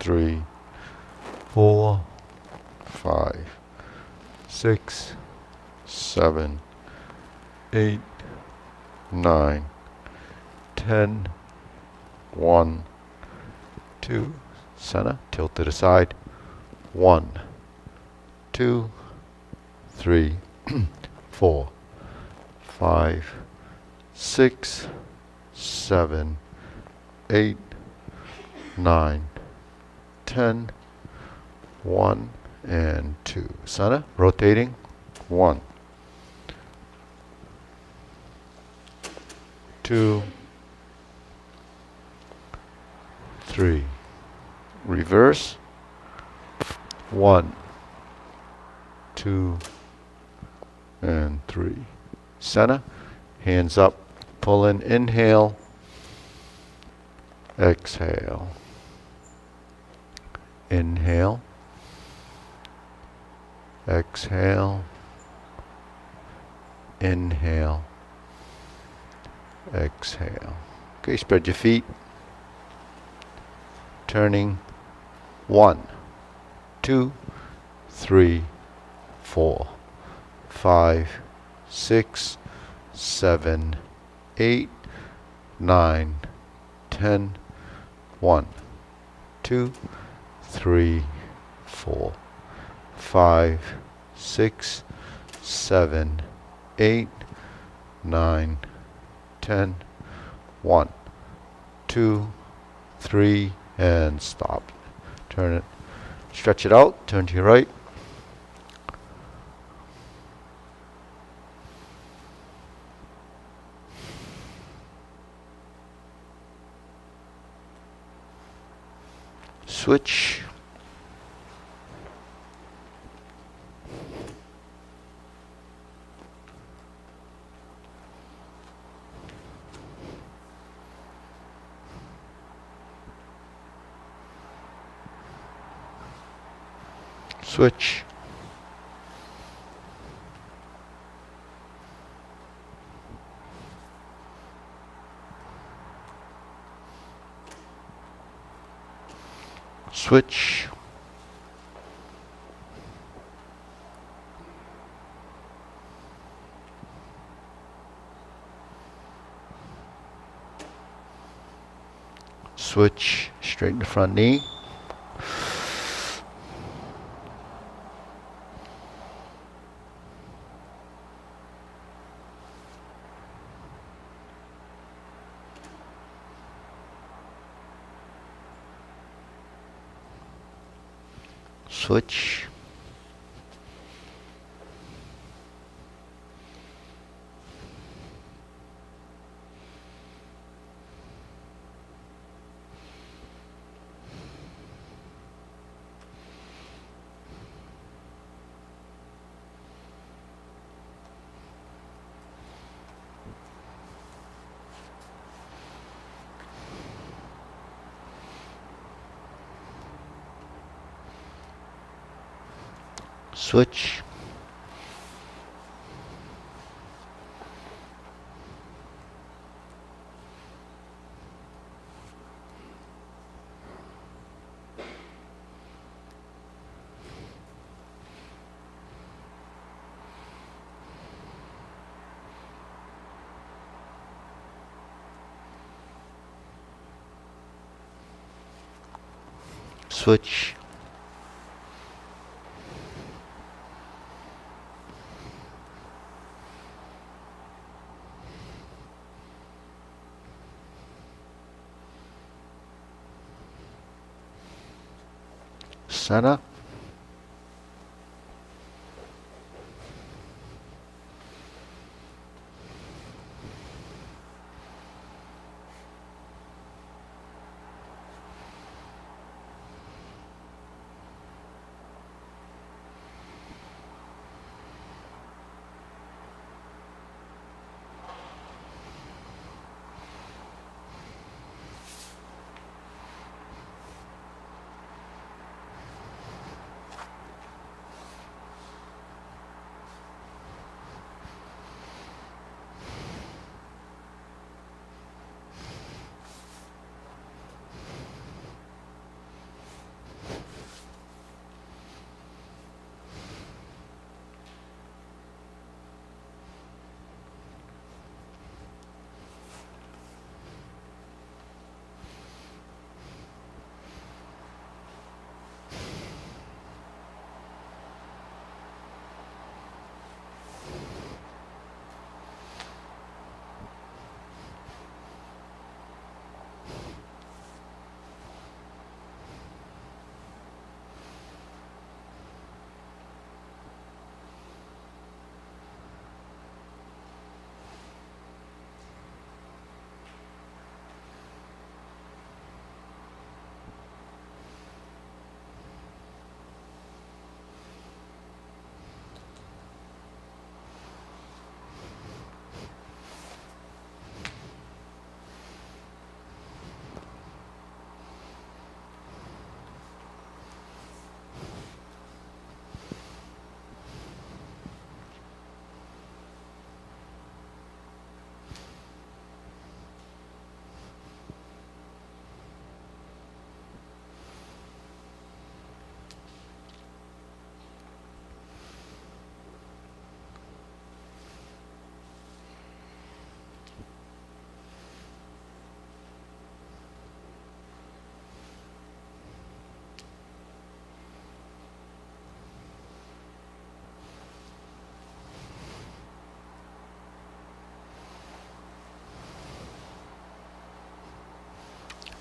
3, 4, 5, 6, 7, 8, 9, 10, 1, 2, center, tilt to the side, 1, 2, 3, 4, 5, 6, 7, 8, 9, 10, 1, and 2. Center, rotating, 1, 2, 3. Reverse, 1, 2, and 3. Center, hands up, pull in, inhale, exhale, inhale, exhale, inhale, exhale. Okay, spread your feet. Turning, 1, 2, 3, 4, 5, 6, 7, 8, 9, 10, 1, 2, 3, 4, 5, 6, 7, 8, 9, 10, 1, 2, 3, and stop. Turn it, stretch it out, turn to your right. Switch. Switch. Switch. Switch, straighten the front knee. Switch. Switch. Switch. Center.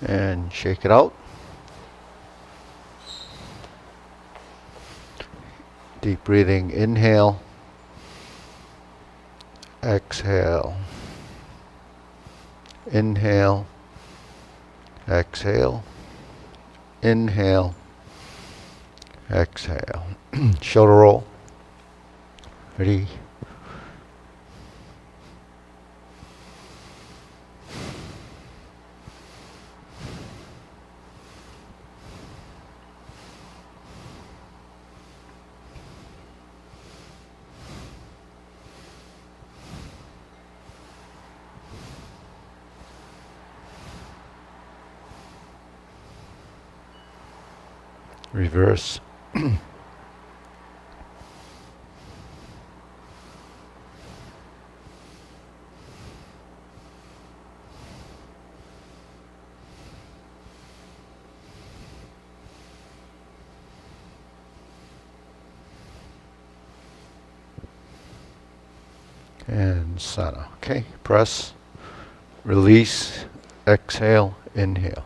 And shake it out. Deep breathing, inhale, exhale, inhale, exhale, inhale, exhale. Shoulder roll. Ready? Reverse. And sana. Okay, press, release, exhale, inhale.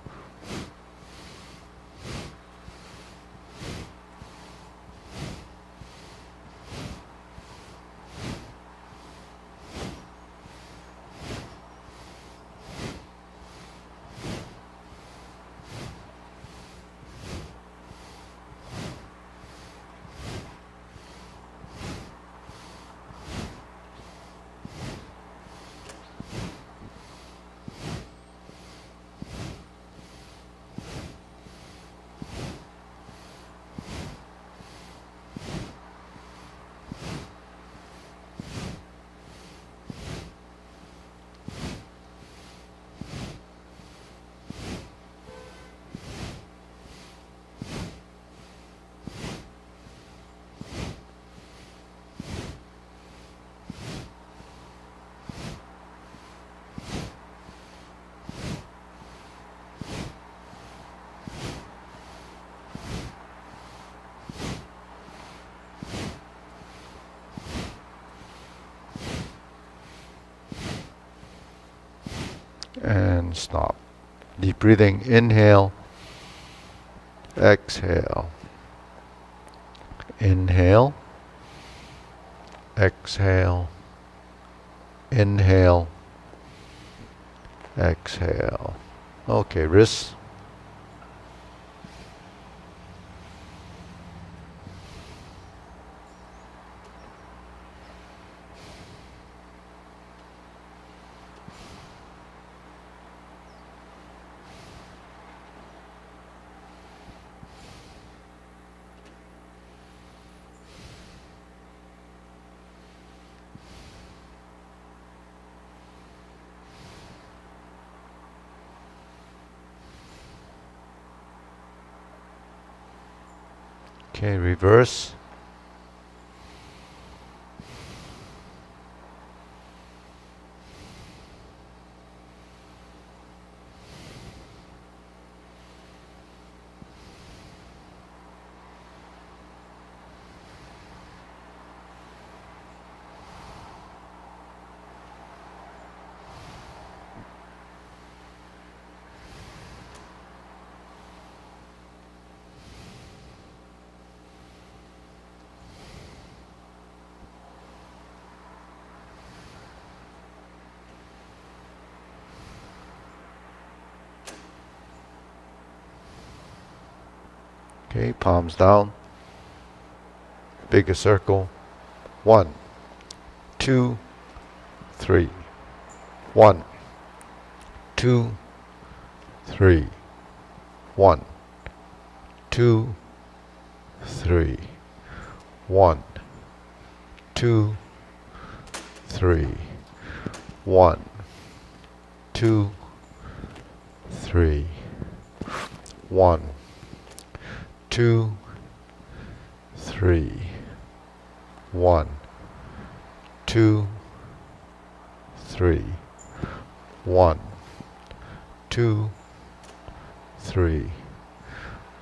And stop. Deep breathing, inhale, exhale, inhale, exhale, inhale, exhale. Okay, wrists. Okay, reverse. Okay, palms down. Bigger circle. 1, 2, 3. 1, 2, 3. 1, 2, 3. 1, 2, 3. 1, 2, 3. 1, 2, 3. 1, 2, 3. 1, 2, 3.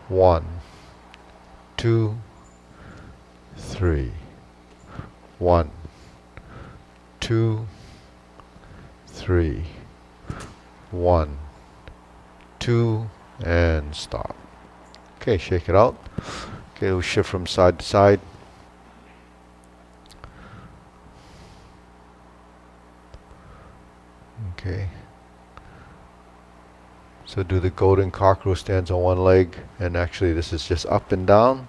1, 2, 3. 1, 2, 3. 1, 2, and stop. Okay, shake it out. Okay, we'll shift from side to side. Okay. So do the golden cockroach stands on one leg, and actually this is just up and down.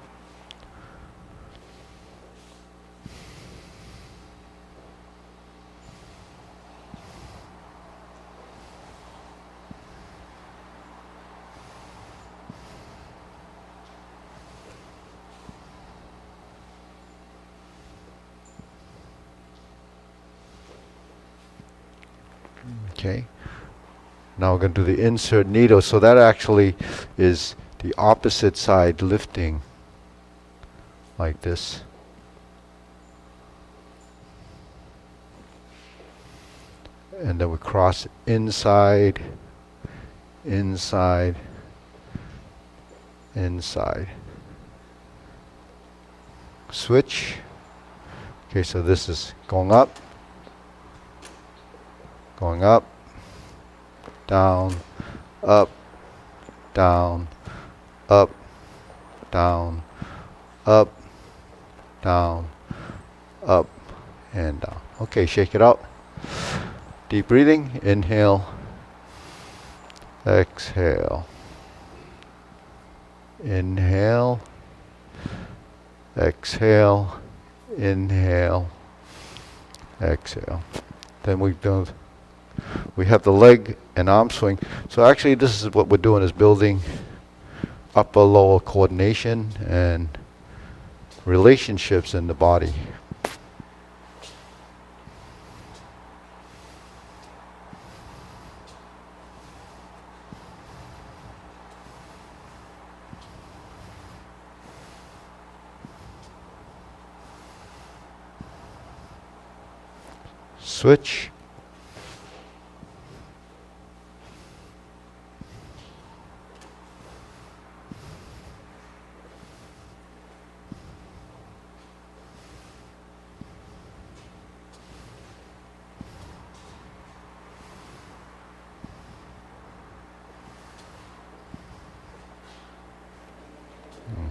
Okay. Now we're going to do the insert needle. So that actually is the opposite side lifting like this. And then we cross inside, inside, inside. Switch. Okay, so this is going up, down, up, down, up, down, up, down, up, and down. Okay, shake it out. Deep breathing. Inhale, exhale. Inhale, exhale, inhale, exhale. Then we have the leg and arm swing. So actually this is what we're doing, is building upper lower coordination and relationships in the body. Switch.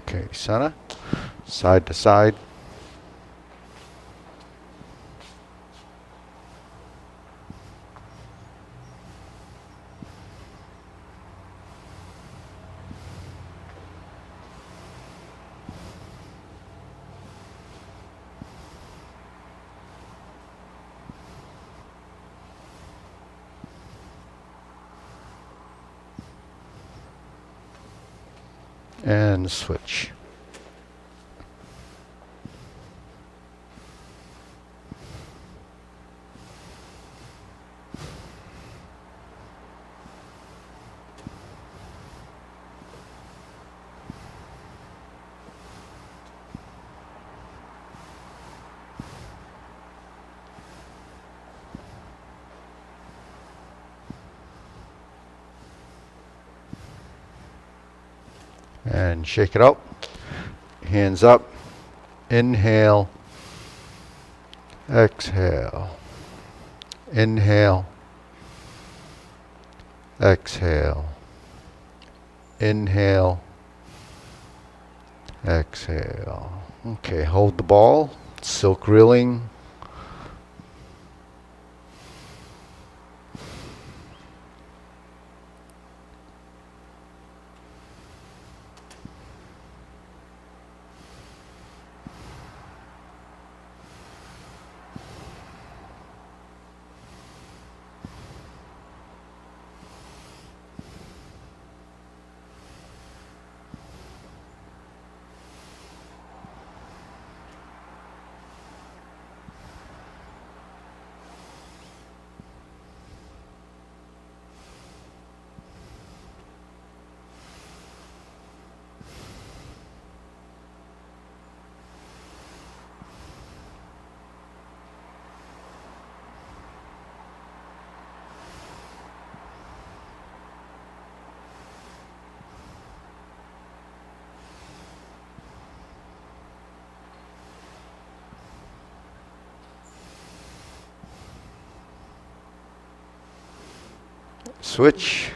Okay, center, side to side. And switch. And shake it out. Hands up. Inhale. Exhale. Inhale. Exhale. Inhale. Exhale. Okay, hold the ball. Silk reeling. Switch.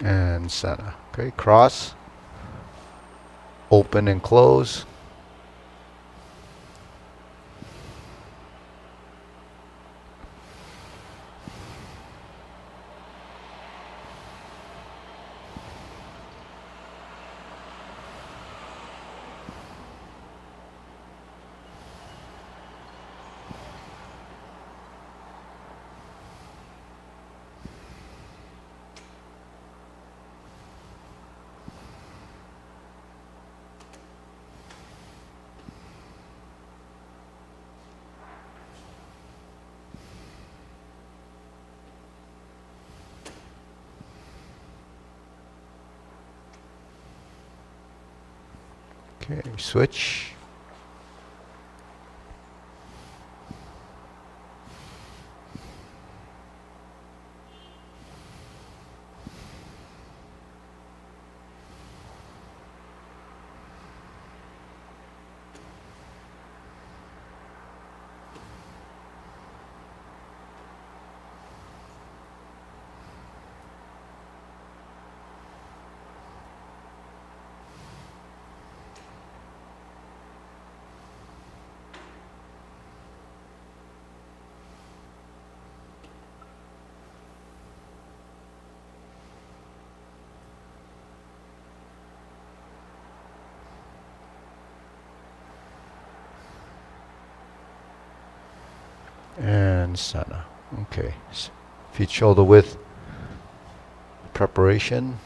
and center. Okay, cross, open and close. Okay, switch. And center. Okay, feet shoulder width preparation.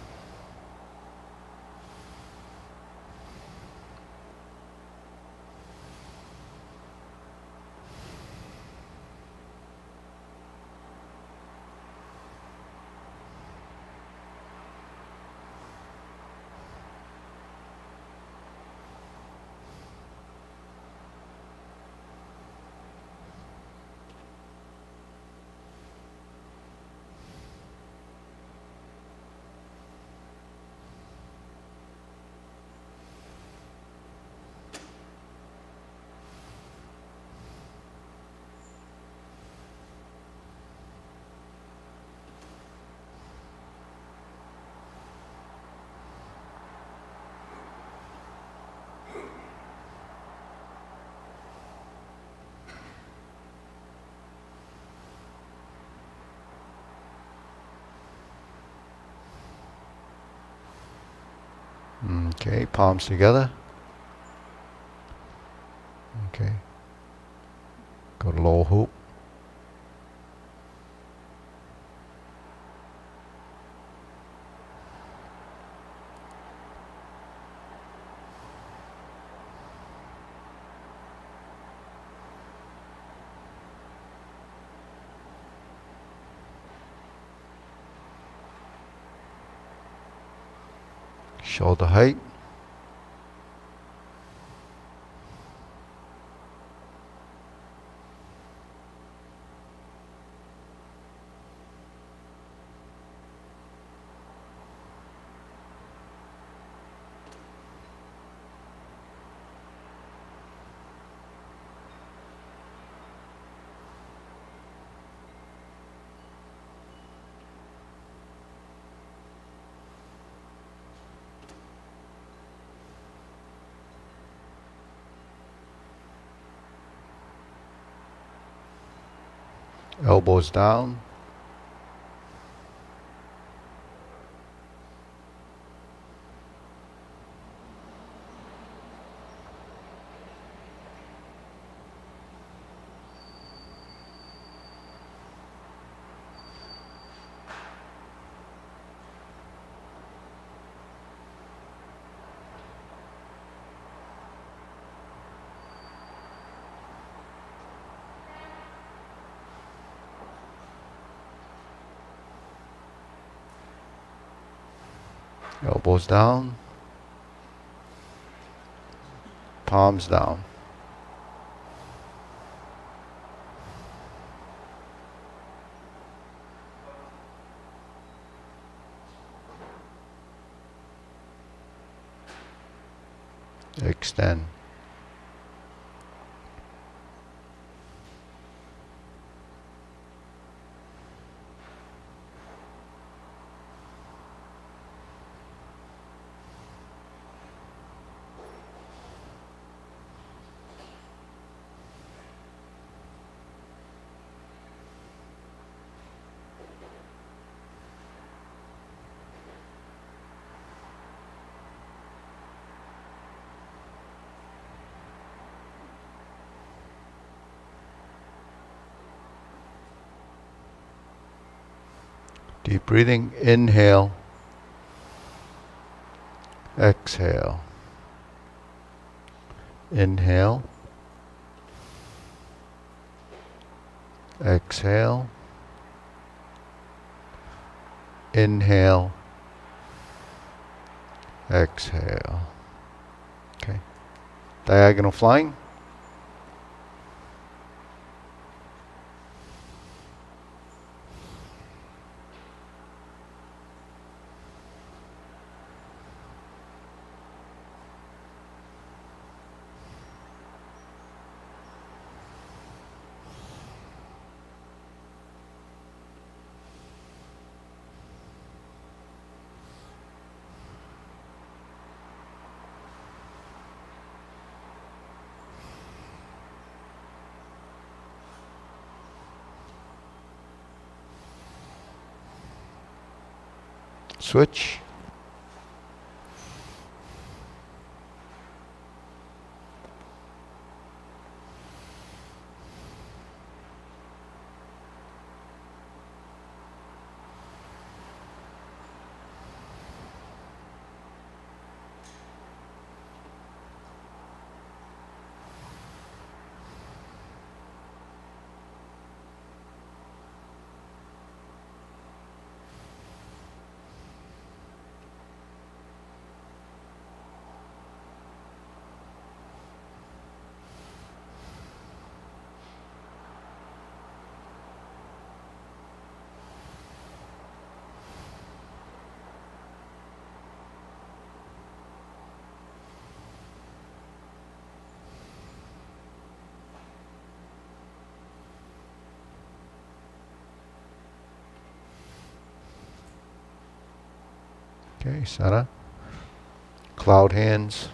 Okay, palms together. Okay. Go to low hoop. Shoulder height. Elbows down. Elbows down. Palms down. Extend. Deep breathing. Inhale. Exhale. Inhale. Exhale. Inhale. Exhale. Okay. Diagonal flying. Switch. Okay, Sana. Cloud hands.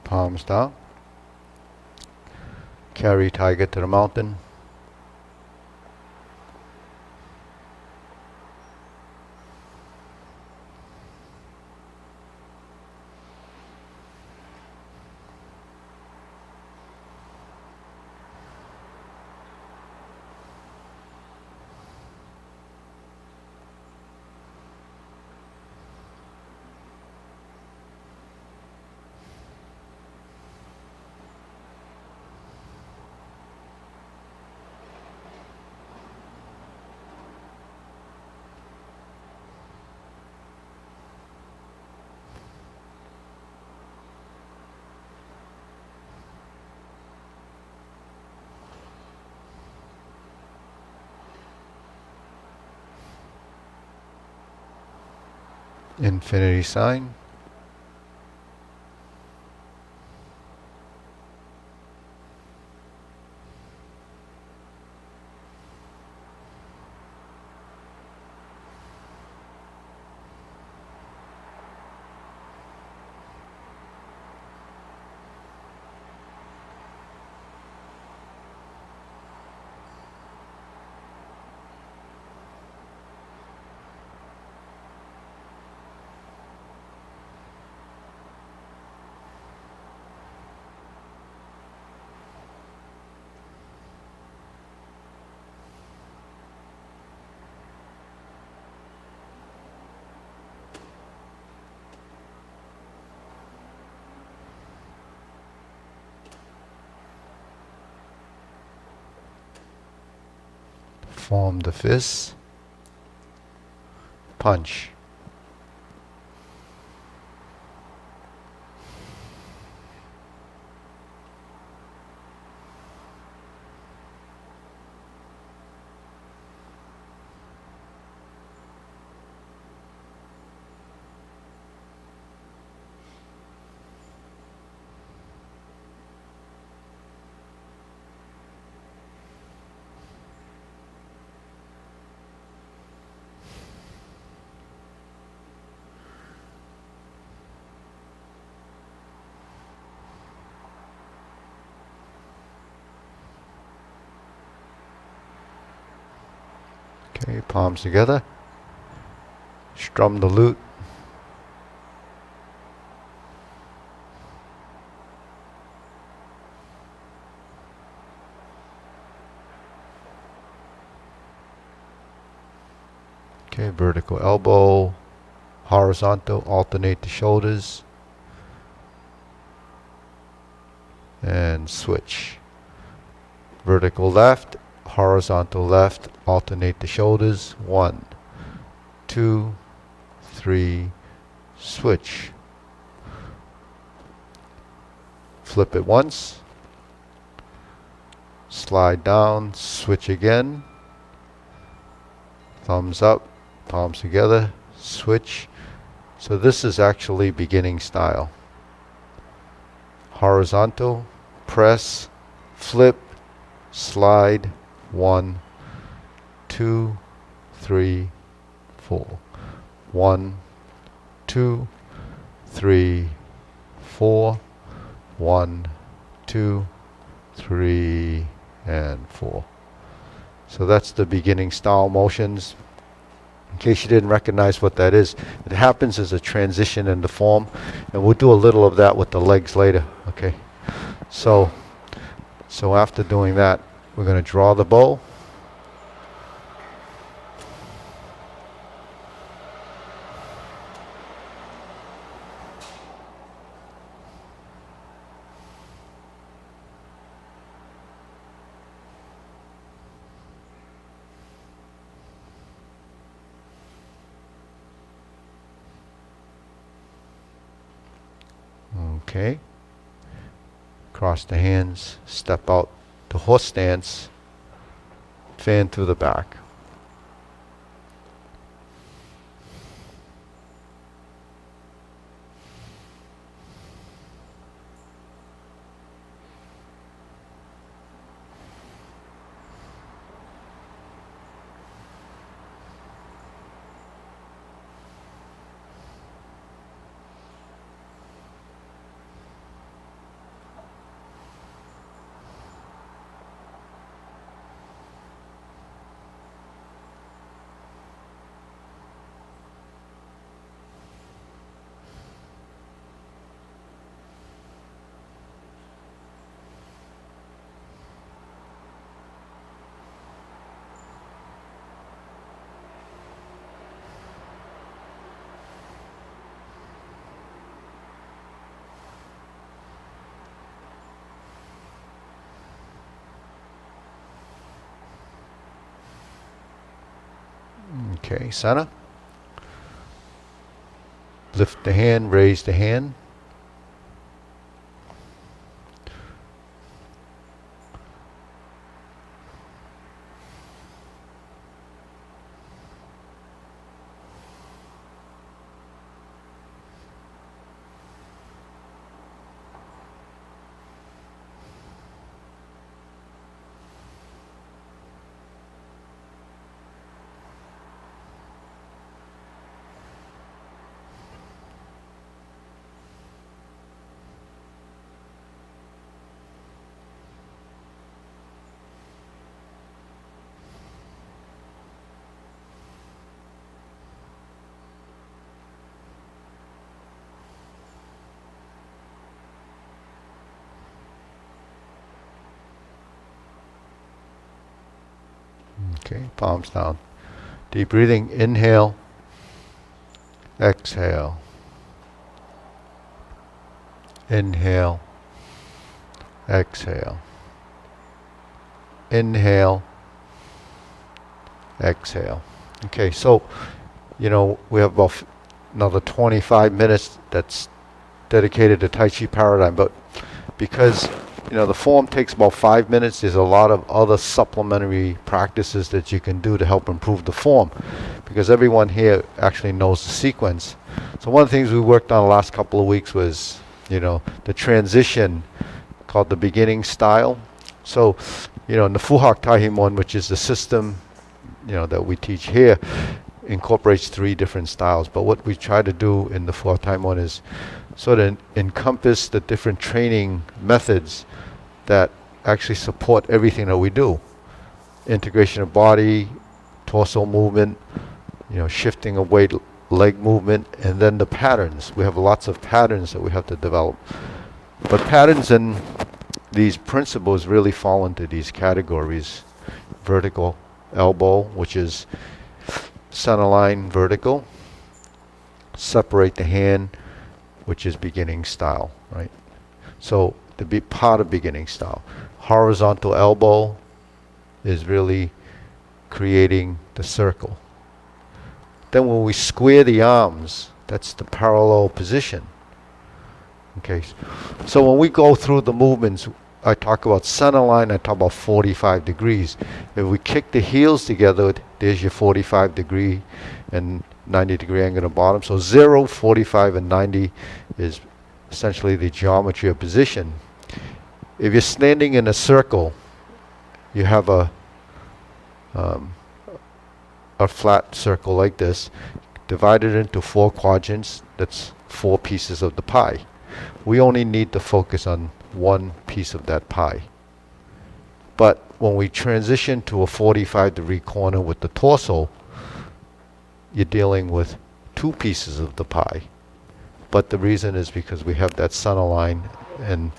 Palms down. Carry tiger to the mountain. Infinity sign. Form the fist. Punch. Okay, palms together. Strum the lute. Okay, vertical elbow, horizontal, alternate the shoulders, and switch. Vertical left, horizontal left, alternate the shoulders. 1, 2, 3, switch. Flip it once, slide down, switch again, thumbs up, palms together, switch. So this is actually beginning style. Horizontal, press, flip, slide, 1, 2, 3, 4. 1, 2, 3, 4. 1, 2, 3, and 4. So that's the beginning style motions. In case you didn't recognize what that is, it happens as a transition in the form, and we'll do a little of that with the legs later. Okay. So after doing that, we're going to draw the bow. Okay. Cross the hands, step out to horse stance, fan through the back. Okay, center. Lift the hand, raise the hand. Okay, palms down. Deep breathing, inhale, exhale. Inhale, exhale. Inhale, exhale. Okay, so, we have about another 25 minutes that's dedicated to Tai Chi Paradigm, but because, the form takes about 5 minutes, there's a lot of other supplementary practices that you can do to help improve the form, because everyone here actually knows the sequence. So one of the things we worked on the last couple of weeks was, the transition called the beginning style. So, in the Fuhak Taihimon, which is the system, that we teach here, incorporates 3 different styles. But what we try to do in the Fuhak Taihimon is sort of encompass the different training methods that actually support everything that we do. Integration of body, torso movement, shifting of weight, leg movement, and then the patterns. We have lots of patterns that we have to develop. But patterns and these principles really fall into these categories. Vertical elbow, which is center line vertical. Separate the hand, which is beginning style, right? So to be part of beginning style. Horizontal elbow is really creating the circle. Then when we square the arms, that's the parallel position. Okay, so when we go through the movements, I talk about center line, I talk about 45 degrees. If we kick the heels together, there's your 45 degree and 90 degree angle at the bottom. So 0, 45, and 90 is essentially the geometry of position. If you're standing in a circle, you have a flat circle like this, divided into 4 quadrants. That's 4 pieces of the pie. We only need to focus on 1 piece of that pie. But when we transition to a 45 degree corner with the torso, you're dealing with 2 pieces of the pie. But the reason is because we have that center line and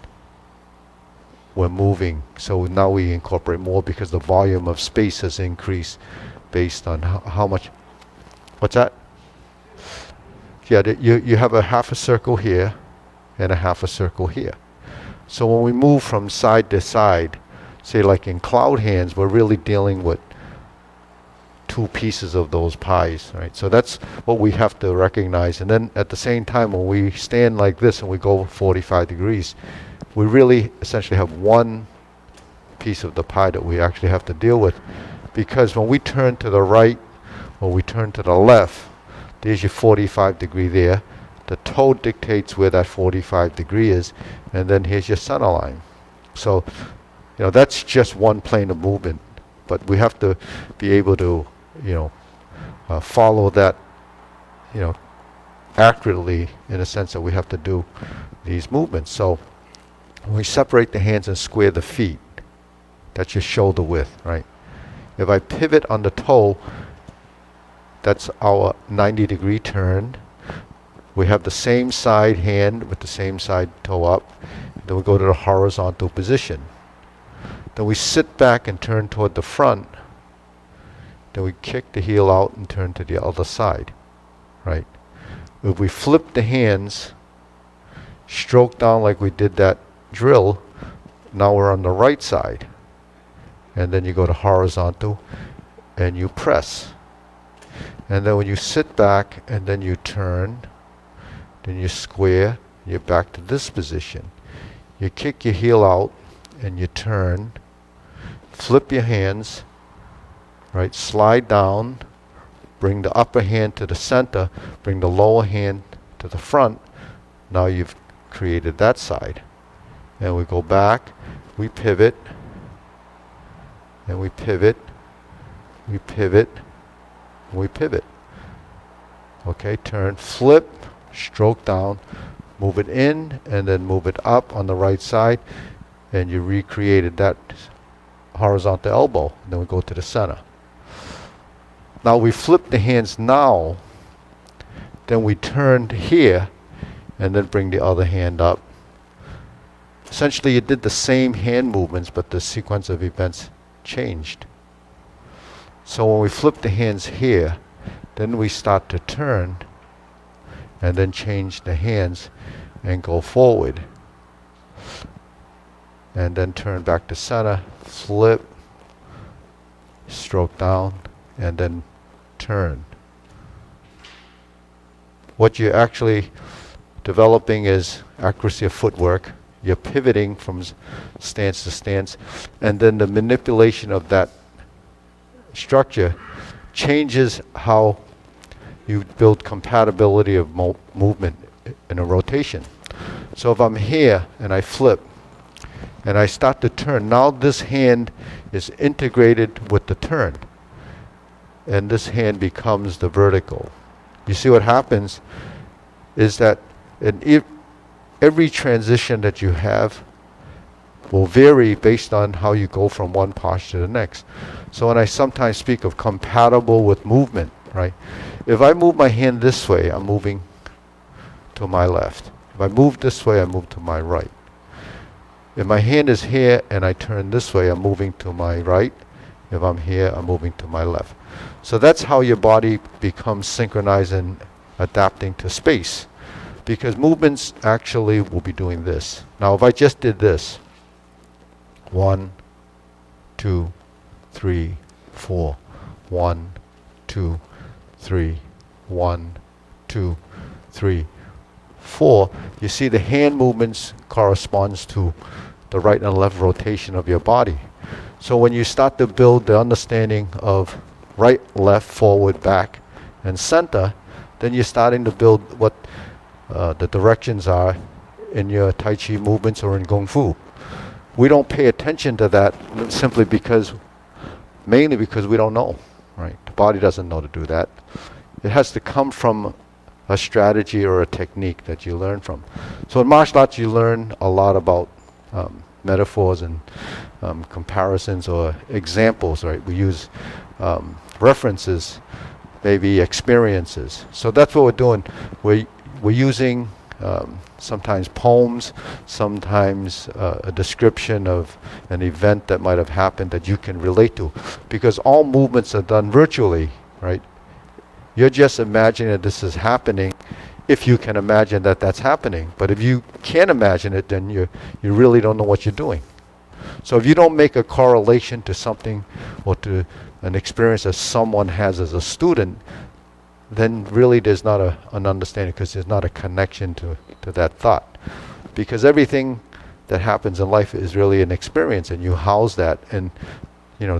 we're moving. So now we incorporate more because the volume of space has increased based on how much. What's that? Yeah, you have a half a circle here and a half a circle here. So when we move from side to side, say like in cloud hands, we're really dealing with 2 pieces of those pies, right? So that's what we have to recognize. And then at the same time, when we stand like this and we go 45 degrees, we really essentially have 1 piece of the pie that we actually have to deal with. Because when we turn to the right or we turn to the left, there's your 45 degree there. The toe dictates where that 45 degree is, and then here's your center line. So, that's just 1 plane of movement. But we have to be able to, follow that, accurately, in a sense that we have to do these movements. So when we separate the hands and square the feet, that's your shoulder width, right? If I pivot on the toe, that's our 90 degree turn. We have the same side hand with the same side toe up. Then we go to the horizontal position. Then we sit back and turn toward the front. Then we kick the heel out and turn to the other side, right? If we flip the hands, stroke down like we did that drill, now we're on the right side. And then you go to horizontal and you press. And then when you sit back and then you turn, then you square, you're back to this position. You kick your heel out and you turn, flip your hands, right, slide down, bring the upper hand to the center, bring the lower hand to the front. Now you've created that side. And we go back, we pivot, and we pivot, we pivot, and we pivot. Okay, turn, flip, stroke down, move it in, and then move it up on the right side, and you recreated that horizontal elbow. Then we go to the center. Now we flip the hands now, then we turn here, and then bring the other hand up. Essentially, you did the same hand movements, but the sequence of events changed. So when we flip the hands here, then we start to turn, and then change the hands and go forward. And then turn back to center, flip, stroke down, and then turn. What you're actually developing is accuracy of footwork. You're pivoting from stance to stance, and then the manipulation of that structure changes how you build compatibility of movement in a rotation. So if I'm here and I flip and I start to turn, now this hand is integrated with the turn, and this hand becomes the vertical. You see what happens is that every transition that you have will vary based on how you go from one posture to the next. So when I sometimes speak of compatible with movement, right? If I move my hand this way, I'm moving to my left. If I move this way, I move to my right. If my hand is here and I turn this way, I'm moving to my right. If I'm here, I'm moving to my left. So that's how your body becomes synchronized and adapting to space. Because movements actually will be doing this. Now if I just did this, 1, 2, 3, 4, 1, 2, 3, 1, 2, 3, 4, you see the hand movements corresponds to the right and left rotation of your body. So when you start to build the understanding of right, left, forward, back, and center, then you're starting to build what the directions are in your Tai Chi movements or in Kung Fu. We don't pay attention to that simply because, mainly because we don't know, right? The body doesn't know to do that. It has to come from a strategy or a technique that you learn from. So in martial arts, you learn a lot about metaphors and comparisons or examples, right? We use references, maybe experiences. So that's what we're doing. We're using sometimes poems, sometimes a description of an event that might have happened that you can relate to. Because all movements are done virtually, right? You're just imagining that this is happening if you can imagine that that's happening. But if you can't imagine it, then you really don't know what you're doing. So if you don't make a correlation to something or to an experience that someone has as a student, then really there's not an understanding, because there's not a connection to that thought. Because everything that happens in life is really an experience, and you house that, and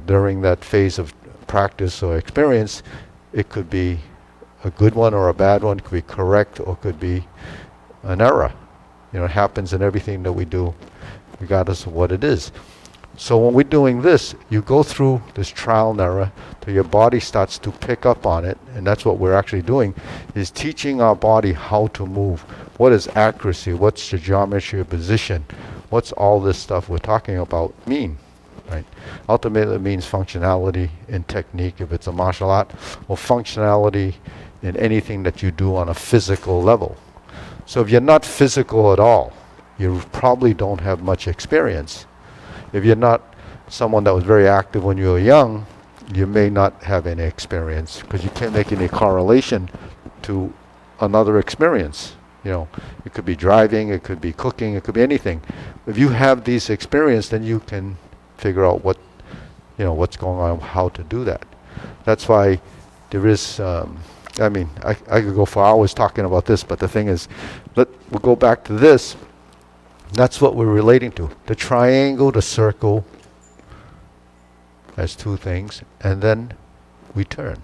during that phase of practice or experience, it could be a good one or a bad one, could be correct or could be an error. It happens in everything that we do, regardless of what it is. So when we're doing this, you go through this trial and error till your body starts to pick up on it, and that's what we're actually doing, is teaching our body how to move. What is accuracy? What's the geometry of position? What's all this stuff we're talking about mean? Right? Ultimately, it means functionality in technique if it's a martial art, or functionality in anything that you do on a physical level. So if you're not physical at all, you probably don't have much experience. If you're not someone that was very active when you were young, you may not have any experience, because you can't make any correlation to another experience. It could be driving, it could be cooking, it could be anything. If you have these experience, then you can figure out what's going on, how to do that. That's why there is, I could go for hours talking about this, but the thing is, we'll go back to this. That's what we're relating to. The triangle, the circle, as two things, and then we turn.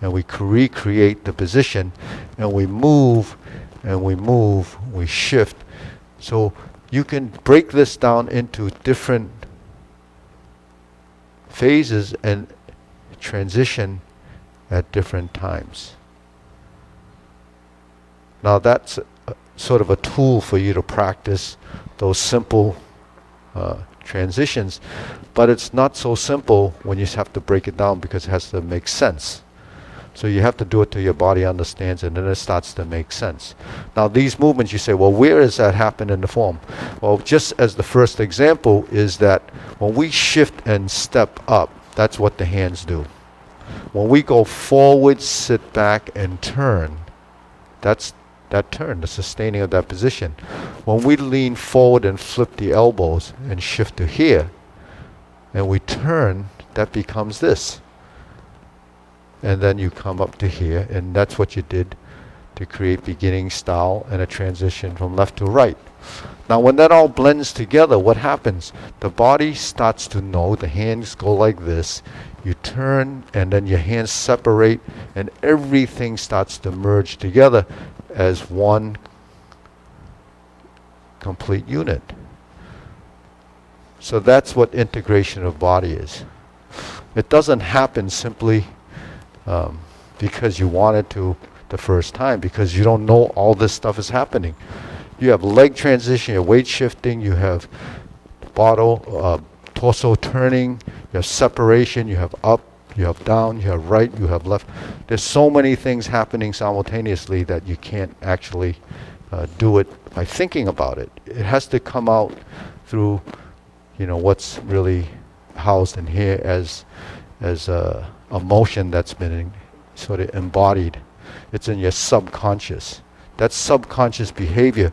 And we recreate the position, and we move, we shift. So you can break this down into different phases and transition at different times. Now that's sort of a tool for you to practice those simple transitions, but it's not so simple when you have to break it down, because it has to make sense. So you have to do it till your body understands, and then it starts to make sense. Now these movements, you say, well, where does that happen in the form? Well, just as the first example is that when we shift and step up, that's what the hands do. When we go forward, sit back, and turn, that's that turn, the sustaining of that position. When we lean forward and flip the elbows and shift to here, and we turn, that becomes this. and then you come up to here, and that's what you did to create beginning style and a transition from left to right. Now when that all blends together, what happens? The body starts to know, the hands go like this, you turn and then your hands separate and everything starts to merge together as one complete unit. So that's what integration of body is. It doesn't happen simply because you wanted to the first time, because you don't know all this stuff is happening. You have leg transition, you have weight shifting, you have torso turning, you have separation, you have up, you have down, you have right, you have left. There's so many things happening simultaneously that you can't actually do it by thinking about it. It has to come out through, what's really housed in here as a motion that's been sort of embodied. It's in your subconscious. That subconscious behavior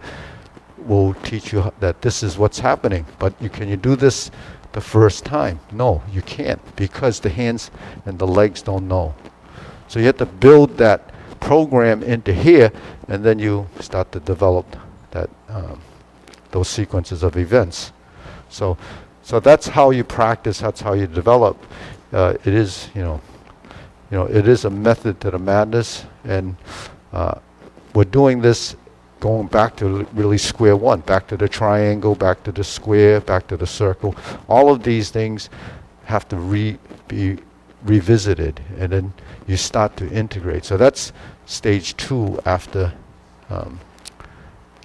will teach you that this is what's happening. But can you do this the first time? No, you can't, because the hands and the legs don't know. So you have to build that program into here, and then you start to develop that those sequences of events. So that's how you practice. That's how you develop. It is, it is a method to the madness, and we're doing this going back to really square one, back to the triangle, back to the square, back to the circle. All of these things have to be revisited, and then you start to integrate. So that's stage 2 after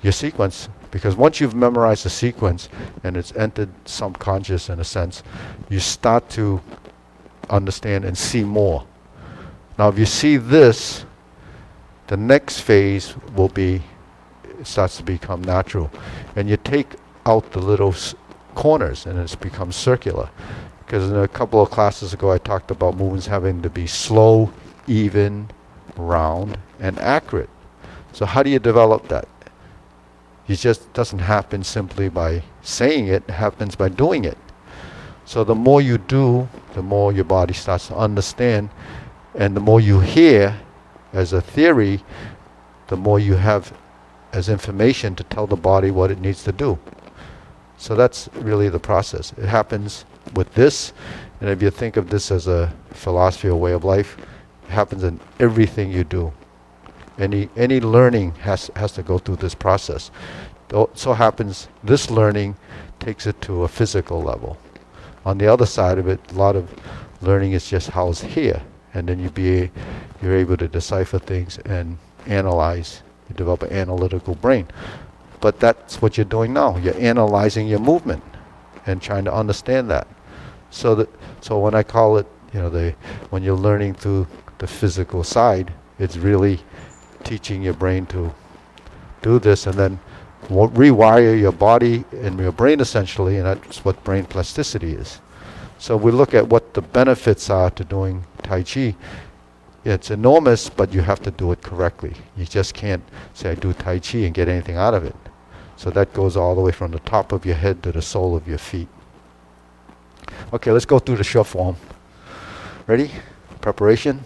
your sequence, because once you've memorized the sequence and it's entered subconscious in a sense, you start to understand and see more. Now if you see this, the next phase will be, it starts to become natural. And you take out the little corners and it becomes circular. Because in a couple of classes ago I talked about movements having to be slow, even, round, and accurate. So how do you develop that? It just doesn't happen simply by saying it, it happens by doing it. So the more you do, the more your body starts to understand, and the more you hear as a theory, the more you have as information to tell the body what it needs to do. So that's really the process. It happens with this, and if you think of this as a philosophy or way of life, it happens in everything you do. Any learning has to go through this process. It so happens this learning takes it to a physical level. On the other side of it, a lot of learning is just housed here, and then you're able to decipher things and analyze. You develop an analytical brain. But that's what you're doing now. You're analyzing your movement and trying to understand that. So when I call it, when you're learning through the physical side, it's really teaching your brain to do this and then rewire your body and your brain essentially, and that's what brain plasticity is. So we look at what the benefits are to doing Tai Chi. It's enormous, but you have to do it correctly. You just can't say I do Tai Chi and get anything out of it. So that goes all the way from the top of your head to the sole of your feet. Okay, let's go through the short form. Ready? Preparation.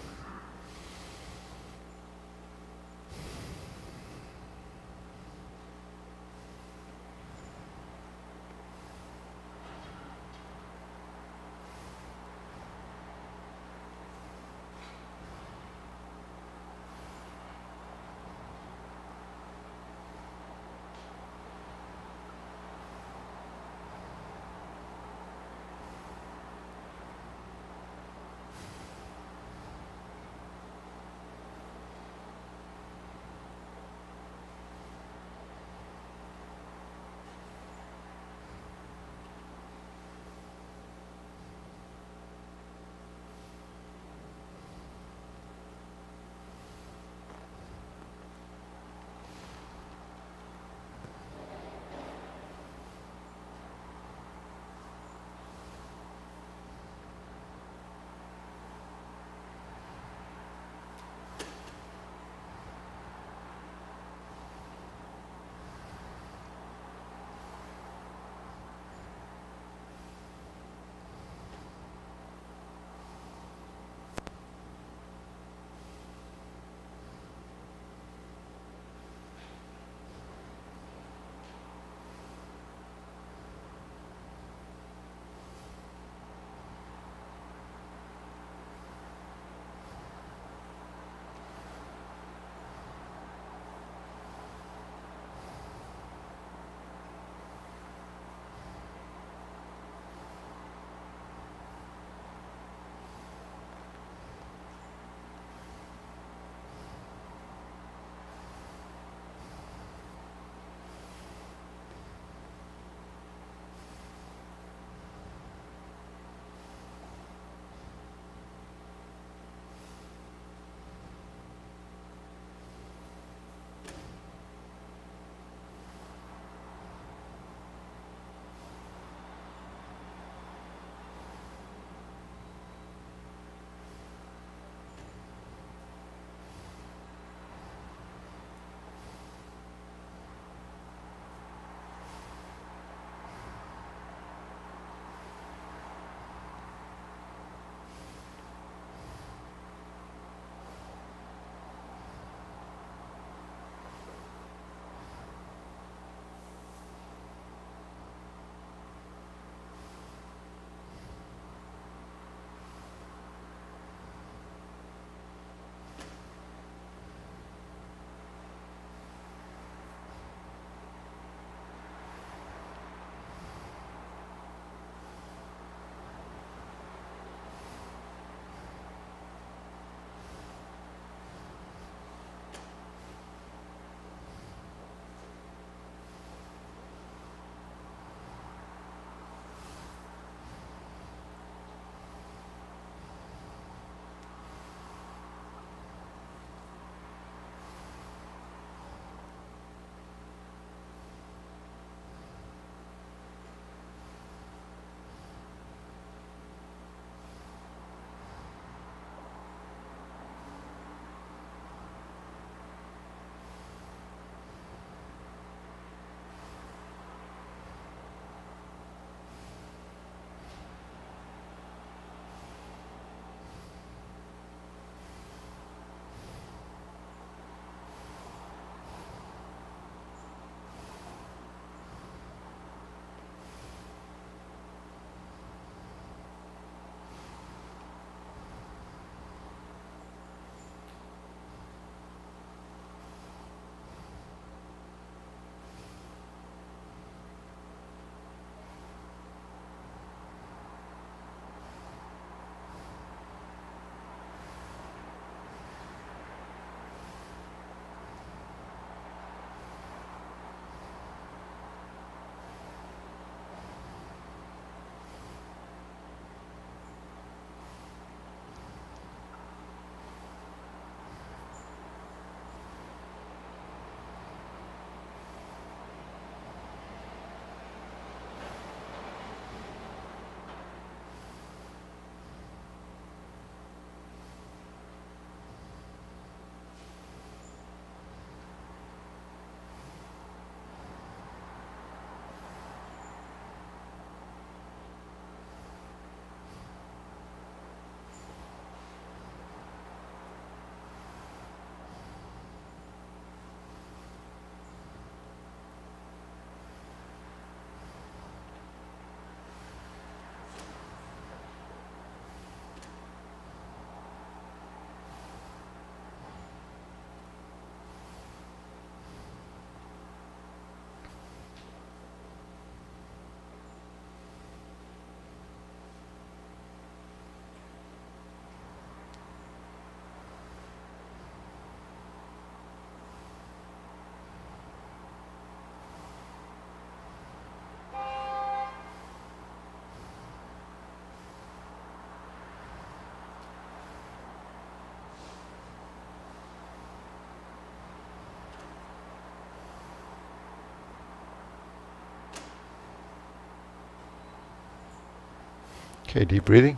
Okay, deep breathing.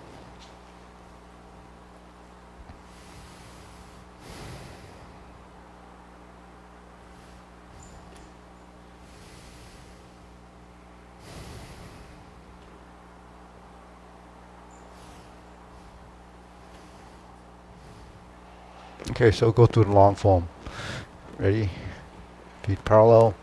Okay, so go through the long form. Ready? Feet parallel.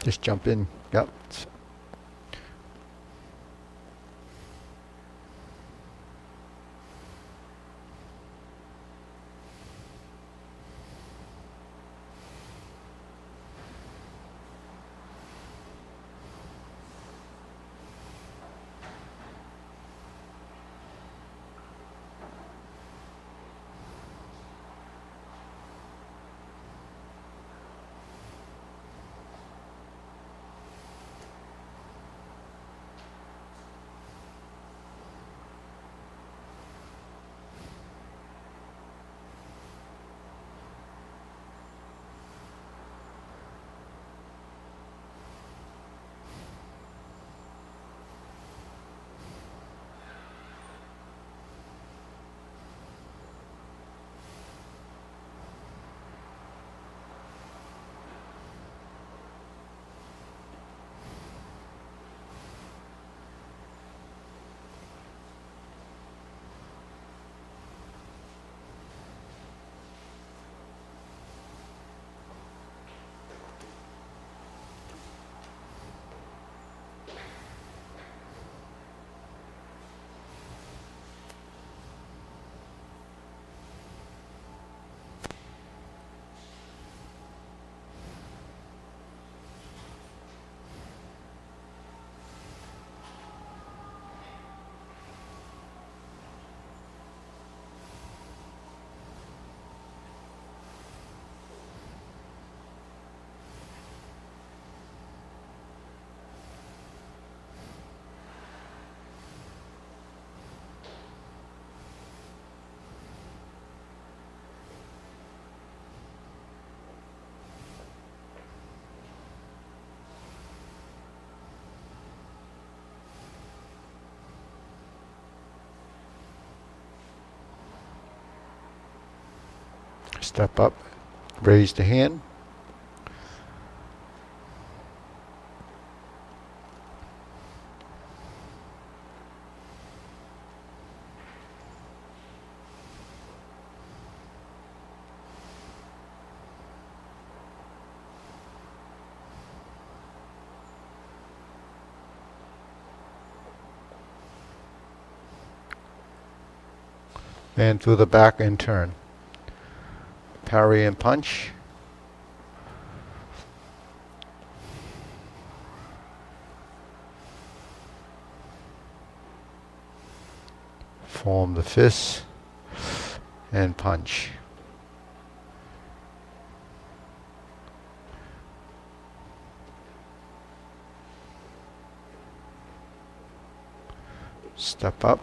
Just jump in. Yep. Step up, raise the hand. And through the back and turn. Parry and punch. Form the fists and punch. Step up.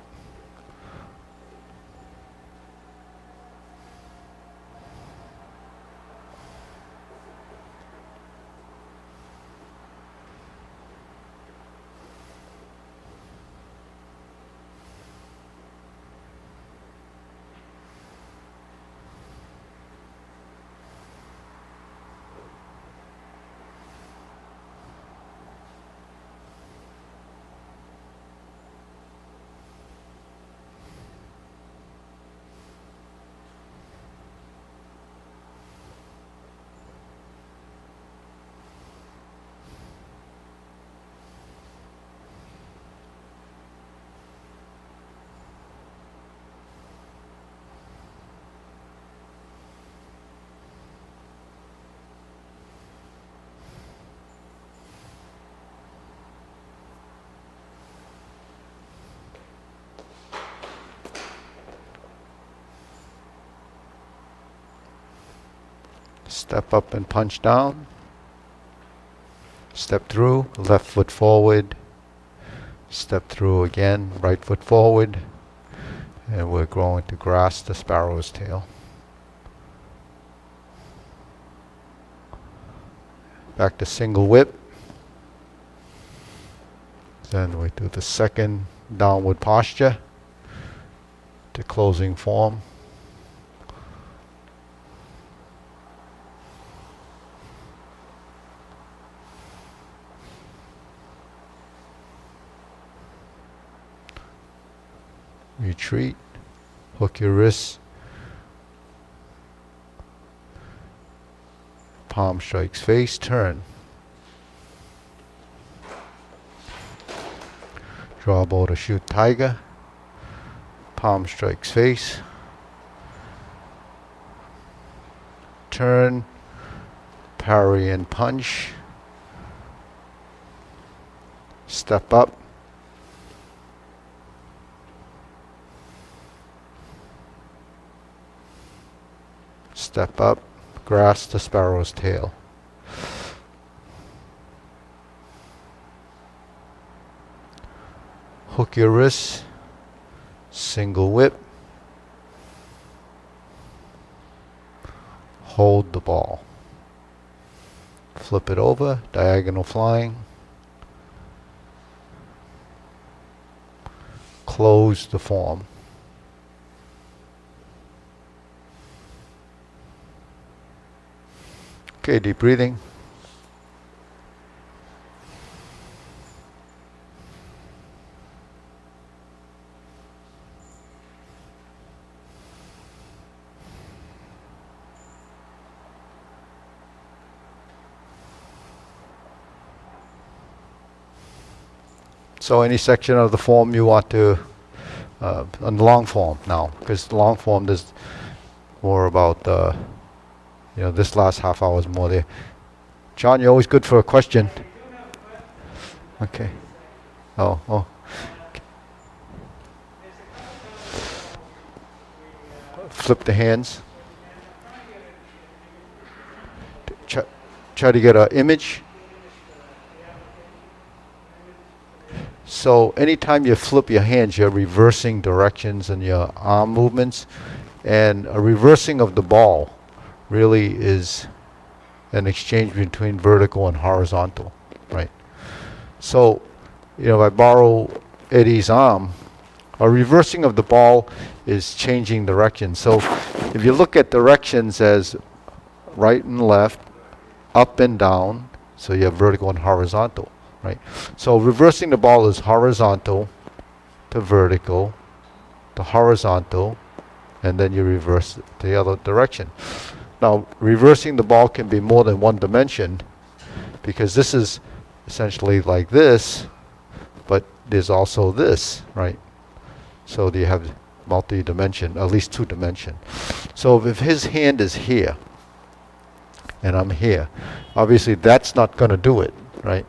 Step up and punch down. Step through, left foot forward. Step through again, right foot forward. And we're going to grasp the sparrow's tail. Back to single whip. Then we do the second downward posture to closing form. Retreat, hook your wrists, palm strikes face, turn. Draw bow to shoot tiger. Palm strikes face. Turn, parry and punch. Step up. Step up, grasp the sparrow's tail. Hook your wrists, single whip. Hold the ball. Flip it over, diagonal flying. Close the form. Okay, deep breathing. So any section of the form you want to, on the long form now, because the long form is more about, this last half hour is more there. John, you're always good for a question. Okay. Oh. Flip the hands. Try to get an image. So anytime you flip your hands, you're reversing directions in your arm movements. And a reversing of the ball really is an exchange between vertical and horizontal, right? So, if I borrow Eddie's arm, a reversing of the ball is changing direction. So if you look at directions as right and left, up and down, so you have vertical and horizontal. Right. So reversing the ball is horizontal to vertical to horizontal, and then you reverse it the other direction. Now, reversing the ball can be more than one dimension, because this is essentially like this, but there's also this, right? So you have multi-dimension, at least 2-dimension. So if his hand is here, and I'm here, obviously that's not going to do it, right?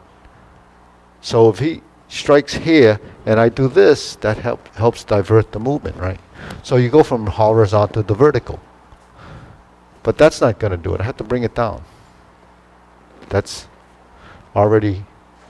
So if he strikes here and I do this, that helps divert the movement, right? So you go from horizontal to vertical. But that's not going to do it. I have to bring it down. That's already